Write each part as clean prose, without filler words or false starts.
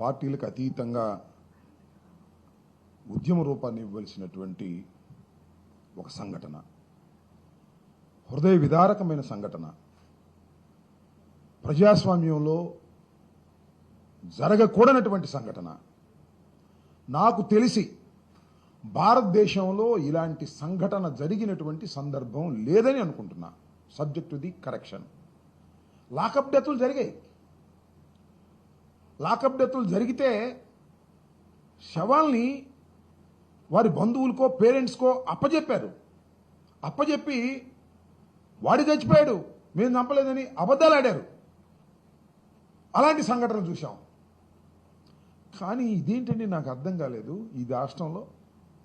పార్టీలకు అతీతంగా ఉద్యమ రూపాన్ని ఇవ్వవలసినటువంటి ఒక సంఘటన, హృదయ విదారకమైన సంఘటన, ప్రజాస్వామ్యంలో జరగకూడనటువంటి సంఘటన. నాకు తెలిసి భారతదేశంలో ఇలాంటి సంఘటన జరిగినటువంటి సందర్భం లేదని అనుకుంటున్నా. Subject to the correction. Lockup డెత్తులు జరిగాయి. లాకప్ డెత్తులు జరిగితే శవాల్ని వారి బంధువులకో పేరెంట్స్కో అప్పజెప్పారు. అప్పజెప్పి వాడి చచ్చిపోయాడు, మేము చంపలేదని అబద్ధాలు ఆడారు. అలాంటి సంఘటనలు చూసాం. కానీ ఇదేంటండి నాకు అర్థం కాలేదు. ఈ రాష్ట్రంలో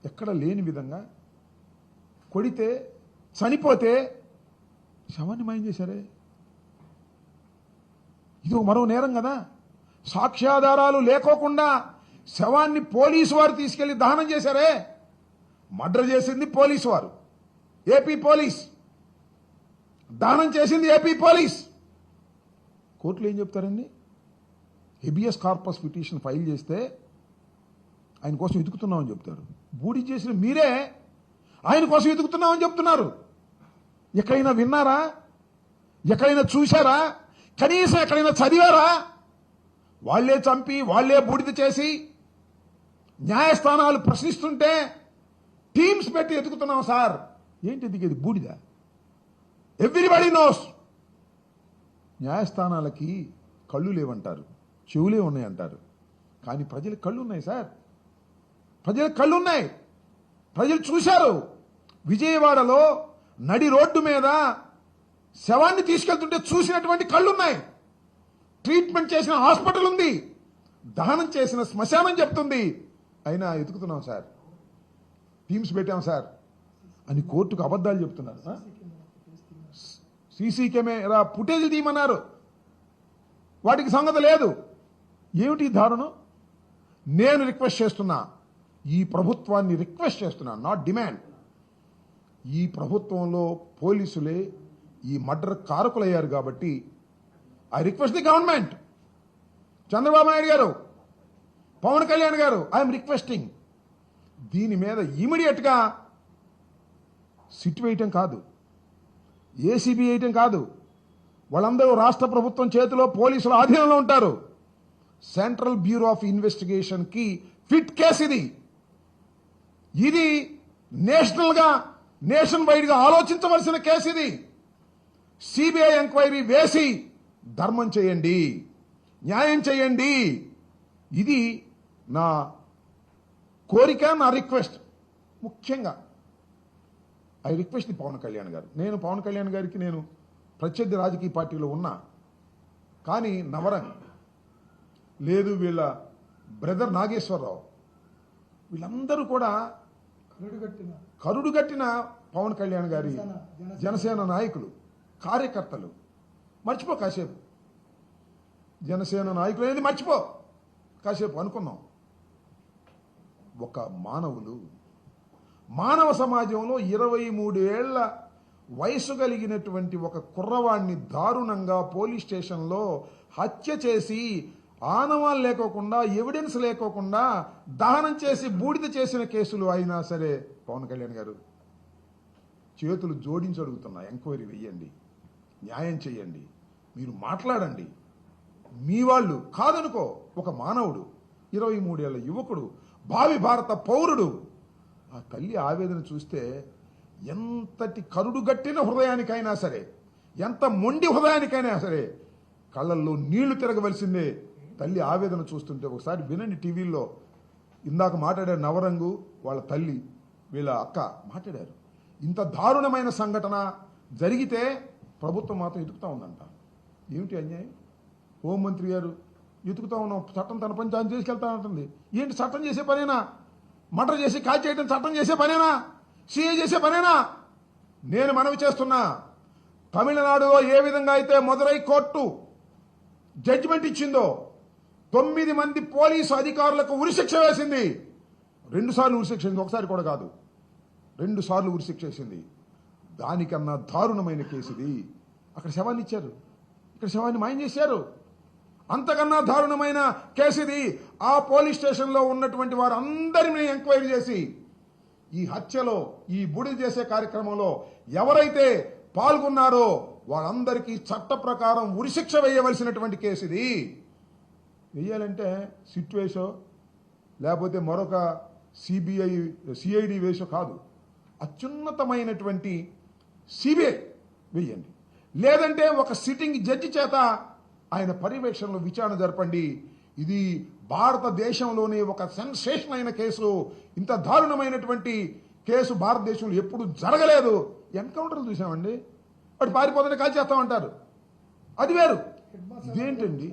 ఎక్కడ లేని విధంగా కొడితే చనిపోతే శవాన్ని మాయం చేశారే. ఇది మరో నేరం కదా. సాక్ష్యాధారాలు లేకోకుండా శవాన్ని పోలీసు వారు తీసుకెళ్లి దహనం చేశారే. మర్డర్ చేసింది పోలీసు వారు, ఏపీ పోలీస్. దహనం చేసింది ఏపీ పోలీస్. కోర్టులో ఏం చెప్తారండి? హెబియస్ కార్పస్ పిటిషన్ ఫైల్ చేస్తే ఆయన కోసం వెతుకుతున్నామని చెప్తారు. బూడి చేసిన మీరే ఆయన కోసం వెతుకుతున్నామని చెప్తున్నారు. ఎక్కడైనా విన్నారా? ఎక్కడైనా చూశారా? కనీసం ఎక్కడైనా చదివారా? వాళ్లే చంపి వాళ్లే బూడిద చేసి న్యాయస్థానాలు ప్రశ్నిస్తుంటే టీమ్స్ పెట్టి ఎతుకుతున్నాం సార్. ఏంటి దిగేది? బూడిద. Everybody knows. న్యాయస్థానాలకి కళ్ళు లేవంటారు, చెవులే ఉన్నాయంటారు. కానీ ప్రజలకు కళ్ళు ఉన్నాయి సార్. ప్రజలకు కళ్ళు ఉన్నాయి. ప్రజలు చూశారు. విజయవాడలో నడి రోడ్డు మీద శవాన్ని తీసుకెళ్తుంటే చూసినటువంటి కళ్ళున్నాయి. ట్రీట్మెంట్ చేసిన హాస్పిటల్ ఉంది, దహనం చేసిన శ్మశానం చెప్తుంది. అయినా ఎతుకుతున్నాం సార్, టీమ్స్ పెట్టాం సార్ అని కోర్టుకు అబద్ధాలు చెప్తున్నారు. సీసీ కెమెరా ఫుటేజ్ తీయమన్నారు, వాటికి సంగతి లేదు. ఏమిటి దారుణం? నేను రిక్వెస్ట్ చేస్తున్నా, ఈ ప్రభుత్వాన్ని రిక్వెస్ట్ చేస్తున్నా, నాట్ డిమాండ్. ఈ ప్రభుత్వంలో పోలీసులే ఈ మర్డర్ కారకులయ్యారు కాబట్టి I request the government. Chandrababu Naidu గారు, పవన్ కళ్యాణ్ గారు, ఐఎమ్ రిక్వెస్టింగ్, దీని మీద ఇమీడియట్ గా సిట్ వేయటం కాదు, ఏసీబీ వేయటం కాదు. వాళ్ళందరూ రాష్ట్ర ప్రభుత్వం చేతిలో పోలీసుల ఆధీనంలో ఉంటారు. సెంట్రల్ బ్యూరో ఆఫ్ ఇన్వెస్టిగేషన్ కి ఫిట్ కేసు ఇది. ఇది నేషనల్ గా, నేషన్ వైడ్ గా ఆలోచించవలసిన కేసు ఇది. సిబిఐ ఎంక్వైరీ వేసి ధర్మం చేయండి, న్యాయం చేయండి. ఇది నా కోరిక, నా రిక్వెస్ట్. ముఖ్యంగా I request the Pawan Kalyan గారు. నేను పవన్ కళ్యాణ్ గారికి నేను ప్రత్యర్థి రాజకీయ పార్టీలో ఉన్నా, కానీ నవరంగ్ లేదు, వీళ్ళ బ్రదర్ నాగేశ్వరరావు, వీళ్ళందరూ కూడా కరుడుగట్టిన పవన్ కళ్యాణ్ గారి జనసేన నాయకులు, కార్యకర్తలు. మర్చిపో కాసేపు, జనసేన నాయకులు అనేది మర్చిపో కాసేపు అనుకున్నాం. ఒక మానవ సమాజంలో 23 ఏళ్ల వయసు కలిగినటువంటి ఒక కుర్రవాడిని దారుణంగా పోలీస్ స్టేషన్లో హత్య చేసి ఆనవాళ్ళు లేకోకుండా, ఎవిడెన్స్ లేకోకుండా దహనం చేసి బూడిద చేసిన కేసులు అయినా సరే పవన్ కళ్యాణ్ గారు చేతులు జోడించి అడుగుతున్నా, ఎంక్వైరీ వెయ్యండి, న్యాయం చేయండి, మీరు మాట్లాడండి. మీ వాళ్ళు కాదనుకో, ఒక మానవుడు, 23 ఏళ్ల యువకుడు, భావి భారత పౌరుడు. ఆ తల్లి ఆవేదన చూస్తే ఎంతటి కరుడుగట్టిన హృదయానికైనా సరే, ఎంత మొండి హృదయానికైనా సరే కళ్ళల్లో నీళ్లు తిరగవలసిందే. తల్లి ఆవేదన చూస్తుంటే ఒకసారి వినండి. టీవీలో ఇందాక మాట్లాడారు నవరంగు వాళ్ళ తల్లి, వీళ్ళ అక్క మాట్లాడారు. ఇంత దారుణమైన సంఘటన జరిగితే ప్రభుత్వం మాత్రం ఎదుగుతా ఉందంట. ఏమిటి అన్యాయం? హోంమంత్రి గారు ఎదుగుతా ఉన్నాం, చట్టం తన పని తాను చేసుకెళ్తా ఉంటుంది. ఏంటి చట్టం చేసే పనేనా? మర్డర్ చేసి కాల్ చేయడం చట్టం చేసే పనేనా? సీఏ చేసే పనేనా? నేను మనవి చేస్తున్నా, తమిళనాడులో ఏ విధంగా అయితే మదురై కోర్టు జడ్జిమెంట్ ఇచ్చిందో 9 మంది పోలీసు అధికారులకు ఉరిశిక్ష వేసింది. 2 సార్లు ఉరిశిక్ష వేసింది, ఒకసారి కూడా కాదు, 2 సార్లు ఉరిశిక్ష వేసింది. దానికన్నా దారుణమైన కేసు ఇది. అక్కడ శవాన్ని ఇచ్చారు, ఇక్కడ శవాన్ని మాయం చేశారు. అంతకన్నా దారుణమైన కేసు ఇది. ఆ పోలీస్ స్టేషన్లో ఉన్నటువంటి వారందరినీ ఎంక్వైరీ చేసి ఈ హత్యలో, ఈ బూడిద చేసే కార్యక్రమంలో ఎవరైతే పాల్గొన్నారో వాళ్ళందరికీ చట్ట ప్రకారం ఉరిశిక్ష వేయవలసినటువంటి కేసు ఇది. వేయాలంటే సిట్ వేసో లేకపోతే మరొక సిఐడి వేసో కాదు, అత్యున్నతమైనటువంటి సిబిఐ వేయండి. లేదంటే ఒక సిట్టింగ్ జడ్జి చేత ఆయన పర్యవేక్షణలో విచారణ జరపండి. ఇది భారతదేశంలోనే ఒక సెన్సేషన్ అయిన కేసు. ఇంత దారుణమైనటువంటి కేసు భారతదేశంలో ఎప్పుడు జరగలేదు. ఎన్కౌంటర్లు చూసామండి, వాడు పారిపోతుంటే కాల్ చేస్తామంటారు, అది వేరు. ఇదేంటండి?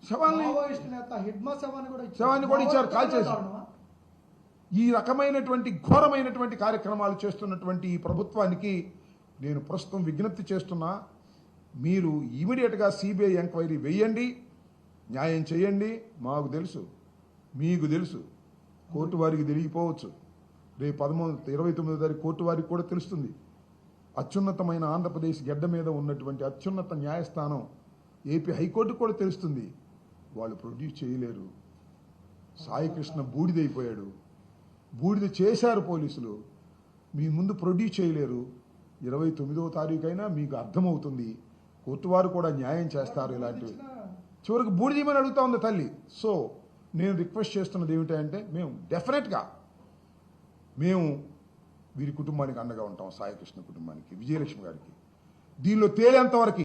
శవాన్ని కూడా ఇచ్చారు కాల్ చేసి. ఈ రకమైనటువంటి ఘోరమైనటువంటి కార్యక్రమాలు చేస్తున్నటువంటి ఈ ప్రభుత్వానికి నేను ప్రస్తుతం విజ్ఞప్తి చేస్తున్నా, మీరు ఇమీడియట్గా సిబిఐ ఎంక్వైరీ వేయండి, న్యాయం చేయండి. మాకు తెలుసు, మీకు తెలుసు, కోర్టు వారికి తెలియకపోవచ్చు. రేపు 29వ తారీఖు కోర్టు వారికి కూడా తెలుస్తుంది. అత్యున్నతమైన ఆంధ్రప్రదేశ్ గడ్డ మీద ఉన్నటువంటి అత్యున్నత న్యాయస్థానం ఏపీ హైకోర్టుకు కూడా తెలుస్తుంది. వాళ్ళు ప్రొడ్యూస్ చేయలేరు. సాయికృష్ణ బూడిదైపోయాడు, బూడిద చేశారు పోలీసులు, మీ ముందు ప్రొడ్యూస్ చేయలేరు. 29వ తారీఖైనా మీకు అర్థమవుతుంది, కోర్టు వారు కూడా న్యాయం చేస్తారు. ఇలాంటివి చివరికి బూడిదీమని అడుగుతా ఉంది తల్లి. సో నేను రిక్వెస్ట్ చేస్తున్నది ఏమిటంటే, మేము డెఫినెట్గా వీరి కుటుంబానికి అండగా ఉంటాం, సాయికృష్ణ కుటుంబానికి, విజయలక్ష్మి గారికి. దీనిలో తేలేంతవరకు